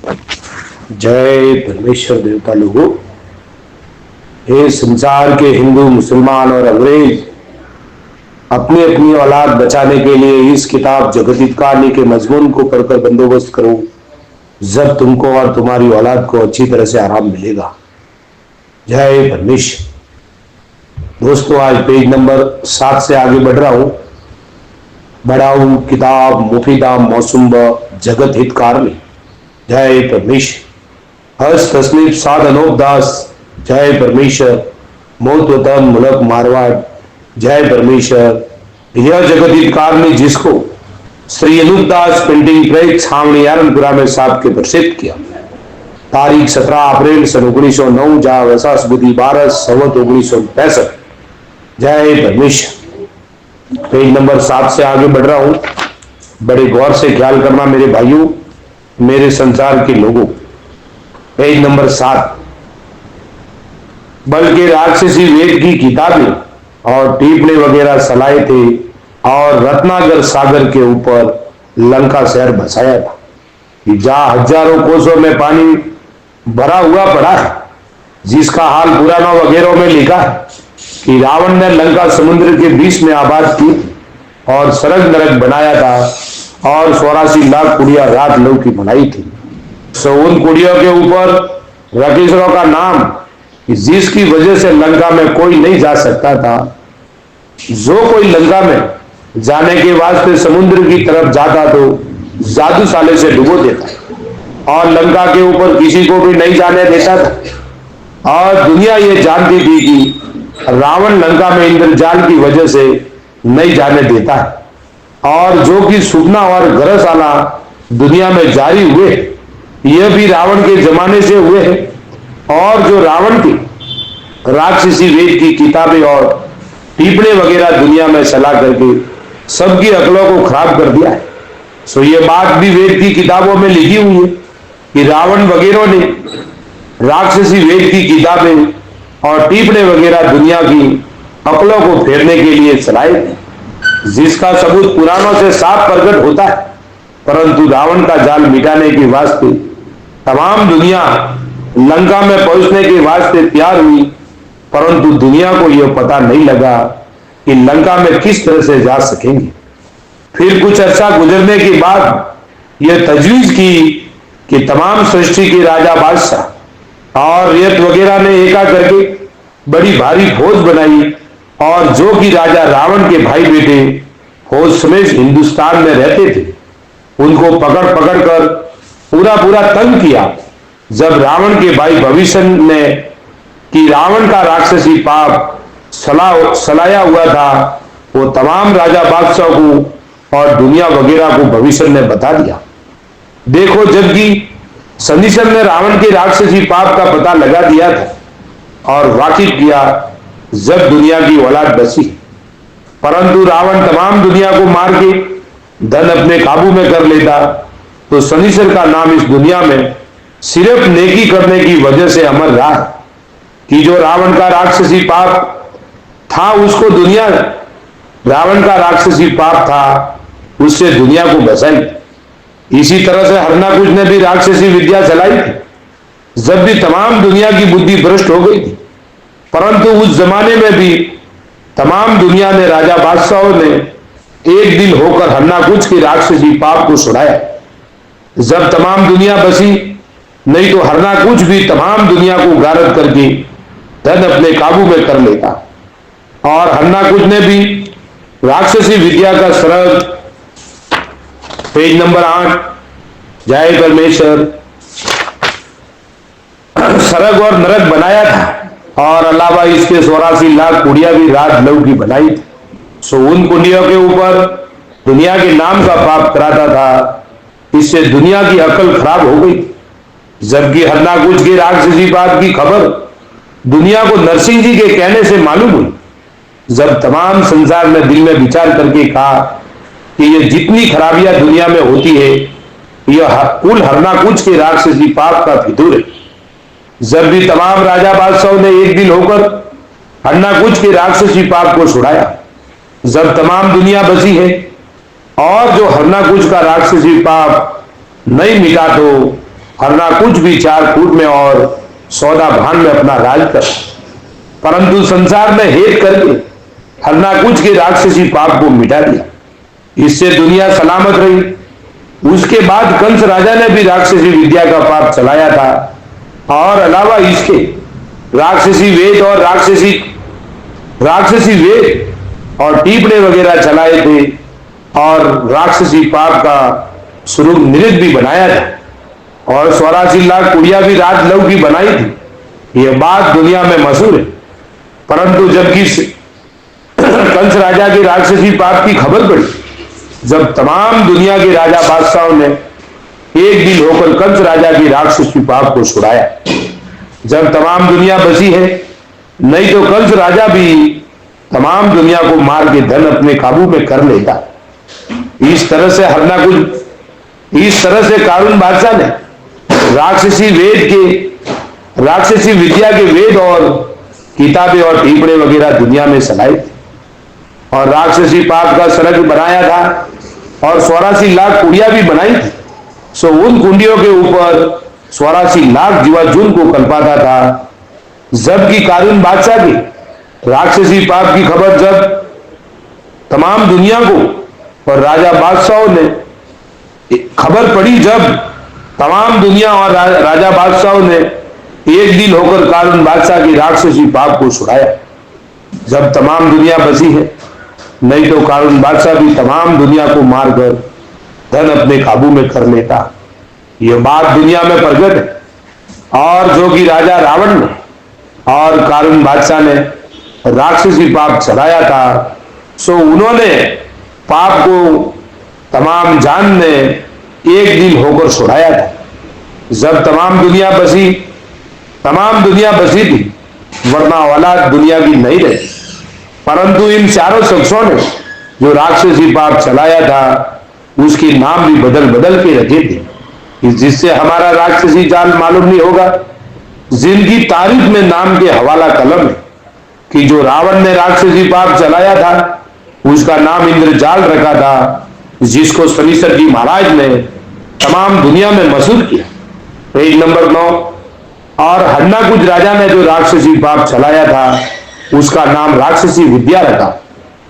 जय परमेश्वर देवता लोगों। हे संसार के हिंदू, मुसलमान और अंग्रेज अपनी अपनी औलाद बचाने के लिए इस किताब जगत हित कहानी के मजमून को पढ़कर बंदोबस्त करो। जब तुमको और तुम्हारी औलाद को अच्छी तरह से आराम मिलेगा। जय परमेश्वर। दोस्तों, आज पेज नंबर 7 से आगे बढ़ रहा हूं। बढ़ाऊ किताब मुफीदा मौसुम जगत हित कहानी। जय परमेश्वर। हर्ष तस्नीफ साध अनोप दास। जय परमेश्वर। मोत वतन मुल्क मारवाड़। जय परमेश्वर। यह जगत हित कहानी जिसको श्री अनूप दास प्रिंटिंग प्रेस छावनी आनंदपुरा में साहब के प्रसिद्ध किया। तारीख 17 अप्रैल सन 1909 जहां वसास बुद्धि 12 संवत 1965। जय परमेश्वर। पेज नंबर 7 से आगे बढ़ रहा हूं। बड़े गौर से ख्याल करना मेरे भाइयों, मेरे संसार के लोगों। Page number 7। बल्कि राक्षसी वेद की किताबें और टीपने वगैरह सलाए थे और रत्नागर सागर के ऊपर लंका शहर बसाया था कि जहां हजारों कोसों में पानी भरा हुआ पड़ा है, जिसका हाल पुराणों वगैरह में लिखा है कि रावण ने लंका समुद्र के बीच में आबाद की और सरग नरक बनाया था और 84 लाख कुड़िया रात लव की बनाई थी। सो उन कुड़ियों के ऊपर राक्षसों का नाम, जिसकी वजह से लंका में कोई नहीं जा सकता था। जो कोई लंका में जाने के वास्ते समुद्र की तरफ जाता तो जादू साले से डुबो देता और लंका के ऊपर किसी को भी नहीं जाने देता था। और दुनिया ये जानती थी कि रावण लंका में इंद्रजाल की वजह से नहीं जाने देता है। और जो कि सुपना और गरसाला दुनिया में जारी हुए, यह भी रावण के जमाने से हुए हैं। और जो रावण की राक्षसी वेद की किताबें और टीपणे वगैरह दुनिया में चला करके सबकी अकलों को खराब कर दिया है। सो ये बात भी वेद की किताबों में लिखी हुई है कि रावण वगैरह ने राक्षसी वेद की किताबें और टीपणे वगैरह दुनिया की अकलों को फेरने के लिए चलाए थे, जिसका सबूत पुराणों से साफ प्रकट होता है। परंतु रावण का जाल मिटाने के वास्ते तमाम दुनिया लंका में पहुंचने के वास्ते तैयार हुई, परंतु दुनिया को यह पता नहीं लगा कि लंका में किस तरह से जा सकेंगे। फिर कुछ अर्सा गुजरने के बाद यह तजवीज की कि तमाम सृष्टि के राजा बादशाह और रेत वगैरह ने एका करके बड़ी भारी फौज बनाई और जो कि राजा रावण के भाई बेटे फौज समेत हिंदुस्तान में रहते थे, उनको पकड़ पकड़ कर पूरा पूरा तंग किया। जब रावण के भाई भविष्य ने कि रावण का राक्षसी पाप सलाया हुआ था, वो तमाम राजा बादशाह को और दुनिया वगैरह को भविष्य ने बता दिया। देखो, जबकि शनिश्चर ने रावण के राक्षसी पाप का पता लगा दिया था और वाकिफ किया जब दुनिया की औलाद बची, परंतु रावण तमाम दुनिया को मार के धन अपने काबू में कर लेता, तो शनिश्चर का नाम इस दुनिया में सिर्फ नेकी करने की वजह से अमर रहा है कि जो रावण का राक्षसी पाप था उसको दुनिया, रावण का राक्षसी पाप था उससे दुनिया को बचाई। इसी तरह से हरनाकुश ने भी राक्षसी विद्या चलाई थी जब भी तमाम दुनिया की बुद्धि भ्रष्ट हो गई थी, परंतु उस जमाने में भी तमाम दुनिया ने राजा बादशाहों ने एक दिन होकर हरनाकुश के राक्षसी पाप को छुड़ाया। जब तमाम दुनिया बची, नहीं तो हरनाकुश भी तमाम दुनिया को गारद करके धन अपने काबू में कर लेता। और हरनाकुश ने भी राक्षसी विद्या का सरग, पेज नंबर 8, जय परमेश्वर, सरग और नरक बनाया था और अलावा इसके 84 लाख कुड़िया भी रात लव की बनाई थी। सो उन कुड़ियों के ऊपर दुनिया के नाम का पाप कराता था, इससे दुनिया की अकल खराब हो गई। जबकि हरनाकुश के राक्षसी पाप की खबर दुनिया को नरसिंह जी के कहने से मालूम हुई। जब तमाम संसार ने दिल में विचार करके कहा कि ये जितनी खराबियां दुनिया में होती है, यह कुल हरनाकुश के राक्षसी पाप का फितूर है। जब भी तमाम राजा बादशाहों ने एक दिन होकर हरनाकुश के राक्षसी पाप को छुड़ाया, जब तमाम दुनिया बची है और जो हरनाकुश का राक्षसी पाप नहीं मिटा तो हरना कुछ भी 4 फूट में और 14 भान में अपना राज कर, परंतु संसार में हेत करके हरना कुछ के राक्षसी पाप को मिटा दिया। इससे दुनिया सलामत रही। उसके बाद कंस राजा ने भी राक्षसी विद्या का पाप चलाया था, और अलावा इसके राक्षसी वेद और टीपणे वगैरह चलाए थे, और राक्षसी पाप का स्वरूप नृत्य भी बनाया था, और 84 लाख कुड़िया भी राजलव की बनाई थी। यह बात दुनिया में मशहूर है। परंतु जबकि कंस राजा के राक्षसी पाप की खबर पड़ी, जब तमाम दुनिया के राजा बादशाहों ने एक दिल होकर कंस राजा की राक्षसी पाप को छुड़ाया। जब तमाम दुनिया बची है, नहीं तो कंस राजा भी तमाम दुनिया को मार के धन अपने काबू में कर लेता। इस तरह से कारून बादशाह ने राक्षसी विद्या के वेद और किताबें और टीपणे वगैरह दुनिया में चलाए थे, और राक्षसी पाप का स्वर्ग बनाया था, और 84 लाख कुड़िया भी बनाई थी। सो उन कुंडियों के ऊपर 84 लाख जीवाजून को कल्पाता था। जबकि कारून बादशाह की राक्षसी पाप की खबर जब तमाम दुनिया को और राजा बादशाहों ने खबर पड़ी, जब तमाम दुनिया और राजा बादशाहों ने एक दिल होकर कारून बादशाह की राक्षसी पाप को छुड़ाया। जब तमाम दुनिया बची है, नहीं तो कारून बादशाह भी तमाम दुनिया को मारकर धन अपने काबू में कर लेता। यह बात दुनिया में प्रकट है। और जो कि राजा रावण ने और कारून बादशाह ने राक्षसी पाप चलाया था, सो उन्होंने पाप को तमाम जान ने एक दिल होकर छुड़ाया था। जब तमाम दुनिया बसी थी, वरना औलाद दुनिया की नहीं रही। परंतु इन चारों शख्सों ने जो राक्षसी पाप चलाया था, उसके नाम भी बदल बदल के रखे थे, जिससे हमारा राक्षसी जाल मालूम नहीं होगा। जिनकी तारीफ में नाम के हवाला कलम है कि जो रावण ने राक्षसी पाप चलाया था, उसका नाम इंद्रजाल रखा था, जिसको शनिश्चर जी महाराज ने तमाम दुनिया में मशहूर किया। Page number 9। और हन्नाकुज राजा ने जो राक्षसी पाप चलाया था, उसका नाम राक्षसी विद्या रखा,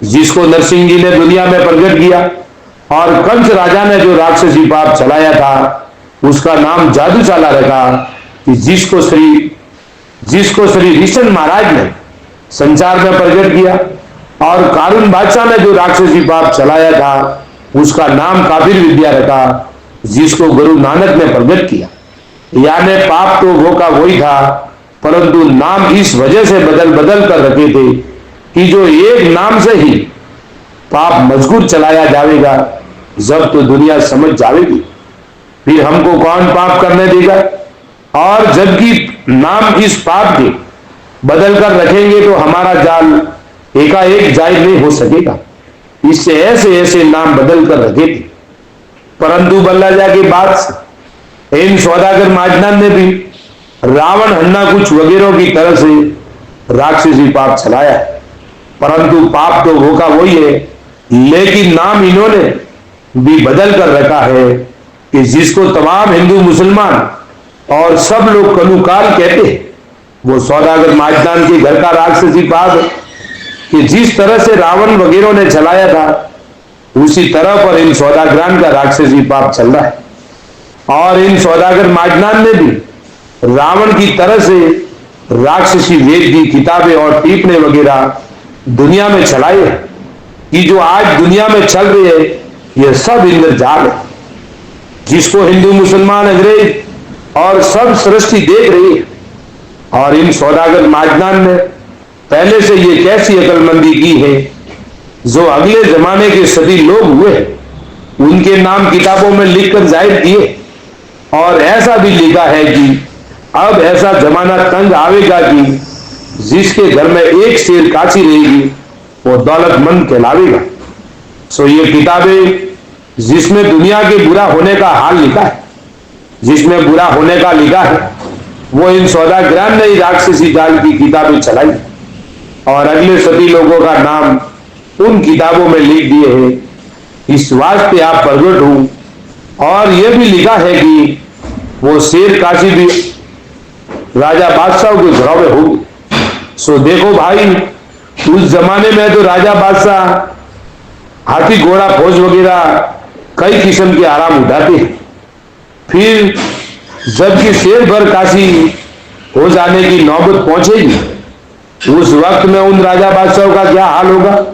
जिसको नरसिंह जी ने दुनिया में प्रकट किया। और कंस राजा ने जो राक्षसी पाप चलाया था, उसका नाम जादूशाला रखा, कि जिसको श्री ऋषण महाराज ने संसार में प्रकट किया। और कारून बादशाह ने जो राक्षसी पाप चलाया था, उसका नाम काबिर विद्या रखा, जिसको गुरु नानक ने प्रकट किया। यानी पाप तो वो का वही था, परंतु नाम इस वजह से बदल बदल कर रखे थे कि जो एक नाम से ही पाप मजबूत चलाया जाएगा, जब तो दुनिया समझ जाएगी, फिर हमको कौन पाप करने देगा। और जबकि नाम इस पाप के बदल कर रखेंगे तो हमारा जाल एकाएक जायज नहीं हो सकेगा। इससे ऐसे ऐसे नाम बदल कर रखे थे। परंतु बल्लाजा के बाद से इन सौदागर माजनान ने भी रावण हन्नाकुछ वगैरह की तरह से राक्षसी पाप चलाया, परंतु पाप तो वो का वही है, लेकिन नाम इन्होंने भी बदल कर रखा है कि जिसको तमाम हिंदू मुसलमान और सब लोग कलुकाल कहते हैं। वो सौदागर माजनान के घर का राक्षसी पाप है कि जिस तरह से रावण वगैरह ने चलाया था, उसी तरह पर इन सौदागरान का राक्षसी पाप चल रहा है। और इन सौदागर माजनान ने भी रावण की तरह से राक्षसी वेद की किताबें और टीपणे वगैरह दुनिया में चलाई है, कि जो आज दुनिया में चल रही है, यह सब इंद्रजाल है, जिसको हिंदू मुसलमान अंग्रेज और सब सृष्टि देख रही है। और इन सौदागर माजनान ने पहले से ये कैसी अकलमंदी की है, जो अगले जमाने के सभी लोग हुए उनके नाम किताबों में लिखकर जाहिर किए। और ऐसा भी लिखा है कि अब ऐसा जमाना तंग आवेगा कि जिसके घर में एक शेर काची रहेगी, वो दौलतमंद कहलावेगा। सो ये किताबें जिसमें दुनिया के बुरा होने का हाल लिखा है, जिसमें बुरा होने का लिखा है, वो इन सौदागरान ने राक्षसी जाल की किताबें चलाई, और अगले सभी लोगों का नाम उन किताबों में लिख दिए हैं। इस वास्ते आप प्रगट हूं। और यह भी लिखा है कि वो शेर काशी भी राजा बादशाह के घरों में होगी। सो देखो भाई, उस जमाने में तो राजा बादशाह हाथी घोड़ा फौज वगैरह कई किस्म के आराम उठाते हैं। फिर जबकि शेर भर काशी हो जाने की नौबत पहुंचेगी, उस वक्त में उन राजा बादशाहों का क्या हाल होगा।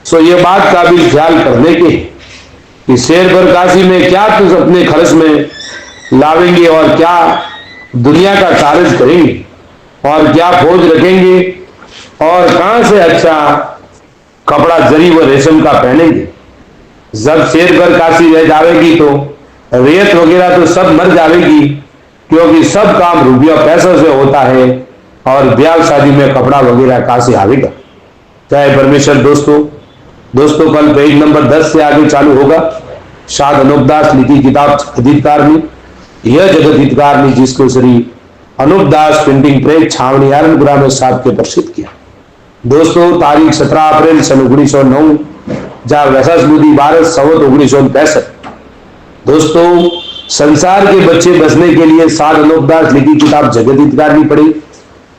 सो ये बात काबिल ख्याल करने के कि शेर भर काशी में क्या तुम अपने खर्च में लावेंगे और क्या दुनिया का कार्य करेंगे और क्या फौज रखेंगे और कहां से अच्छा कपड़ा जरी व रेशम का पहनेंगे। जब शेर भर काशी रह जाएगी तो रेत वगैरह तो सब मर जाएगी, क्योंकि सब काम रुपया पैसा से होता है और ब्याह शादी में कपड़ा वगैरह कहां से आवेगा। जय परमेश्वर। दोस्तों कल पेज नंबर 10 से आगे चालू होगा। साध अनूपदास लिखी किताब जगदीतकारनी, यह जगदीतकारनी जिसको श्री अनूपदास प्रिंटिंग प्रेस छावनी आरनपुरा में साथ के प्रसिद्ध किया। दोस्तों तारीख 17 अप्रैल सन 1909 जहां वैसा बुद्धि भारत संवत 1965। दोस्तों संसार के बच्चे बचने के लिए साध अनूपदास लिखी किताब जगदीतकारनी पढ़ी।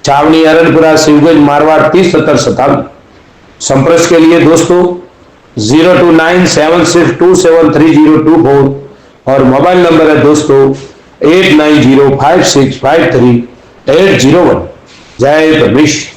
छावनी अरनपुरा शिवगंज मारवाड़ 307057। संपर्क के लिए दोस्तों 029762730024 और मोबाइल नंबर है दोस्तों 8905653801। जय परमेश्वर।